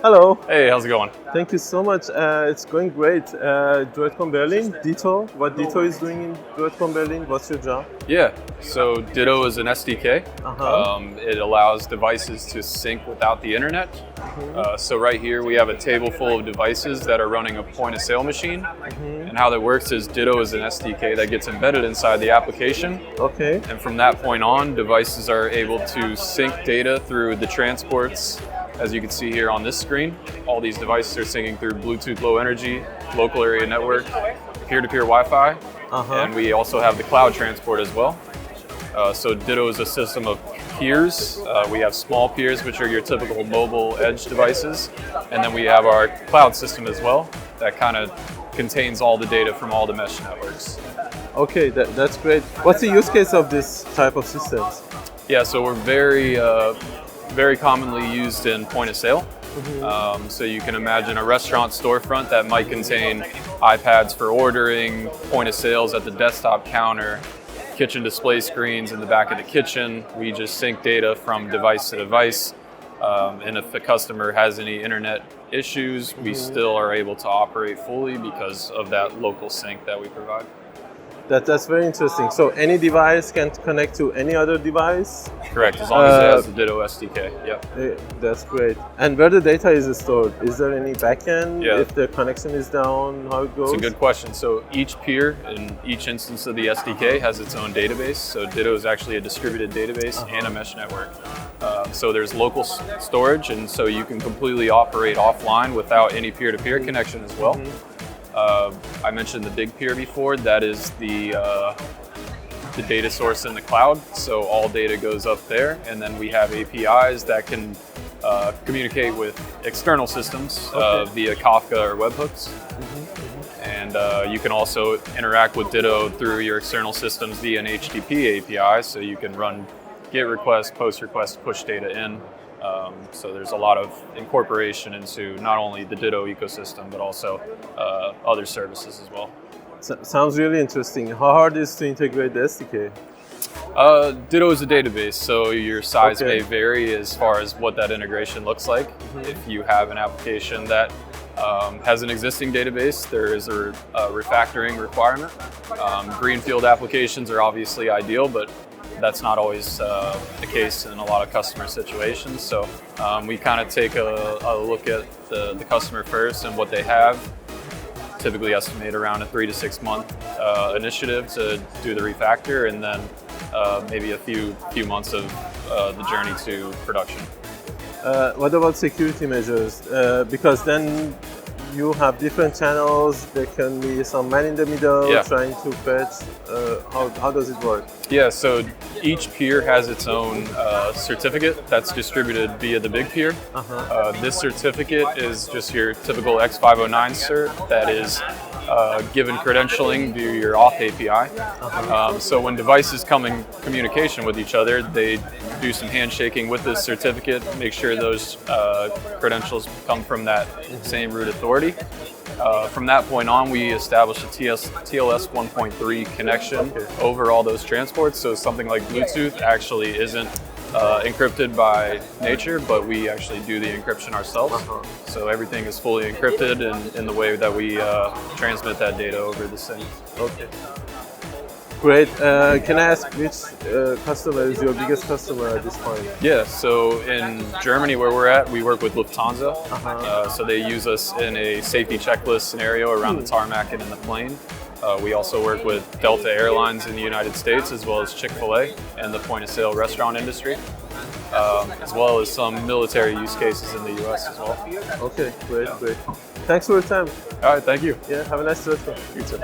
Hello. Hey, how's it going? Thank you so much. It's going great. Droidcon Berlin, Ditto. What Ditto is doing in Droidcon Berlin? What's your job? Yeah, so Ditto is an SDK. It allows devices to sync without the internet. So right here we have a table full of devices that are running a point of sale machine. And how that works is Ditto is an SDK that gets embedded inside the application. Okay. And from that point on, devices are able to sync data through the transports. As you can see here on this screen, all these devices are syncing through Bluetooth Low Energy, local area network, peer-to-peer Wi-Fi, and we also have the cloud transport as well. So Ditto is a system of peers. We have small peers, which are your typical mobile edge devices, and then we have our cloud system as well that kind of contains all the data from all the mesh networks. Okay, that's great. What's the use case of this type of systems? Yeah, so we're very commonly used in point of sale. So you can imagine a restaurant storefront that might contain iPads for ordering, point of sales at the desktop counter, kitchen display screens in the back of the kitchen. We just sync data from device to device. And if the customer has any internet issues, we still are able to operate fully because of that local sync that we provide. That's very interesting. So any device can connect to any other device? Correct, as long as it has the Ditto SDK. Yep. That's great. And where the data is stored? Is there any backend? Yeah. If the connection is down, how it goes? It's a good question. So each peer in each instance of the SDK has its own database. So Ditto is actually a distributed database and a mesh network. So there's local storage, and so you can completely operate offline without any peer-to-peer connection as well. I mentioned the big peer before. That is the data source in the cloud. So all data goes up there, and then we have APIs that can communicate with external systems via Kafka or webhooks. And you can also interact with Ditto through your external systems via an HTTP API. So you can run GET requests, POST requests, push data in. So there's a lot of incorporation into not only the Ditto ecosystem, but also other services as well. Sounds really interesting. How hard is to integrate the SDK? Ditto is a database, so your size may vary as far as what that integration looks like. If you have an application that has an existing database, there is a refactoring requirement. Greenfield applications are obviously ideal, but that's not always the case in a lot of customer situations. So we kind of take a look at the customer first and what they have. Typically estimate around a 3 to 6 month initiative to do the refactor, and then maybe a few months of the journey to production. What about security measures? Because then you have different channels. There can be some man in the middle trying to fetch. How does it work? Yeah, so each peer has its own certificate that's distributed via the big peer. This certificate is just your typical X509 cert that is given credentialing via your auth API. So when devices come in communication with each other, they do some handshaking with this certificate, make sure those credentials come from that same root authority. From that point on, we establish a TLS 1.3 connection over all those transports. So something like Bluetooth actually isn't encrypted by nature, but we actually do the encryption ourselves. So everything is fully encrypted in the way that we transmit that data over the sync. Okay. Great. Can I ask which customer is your biggest customer at this point? Yeah, so in Germany where we're at, we work with Lufthansa. So they use us in a safety checklist scenario around the tarmac and in the plane. We also work with Delta Airlines in the United States, as well as Chick-fil-A and the point-of-sale restaurant industry, as well as some military use cases in the US as well. Okay, great. Thanks for your time. All right, thank you. Yeah, have a nice rest. You too.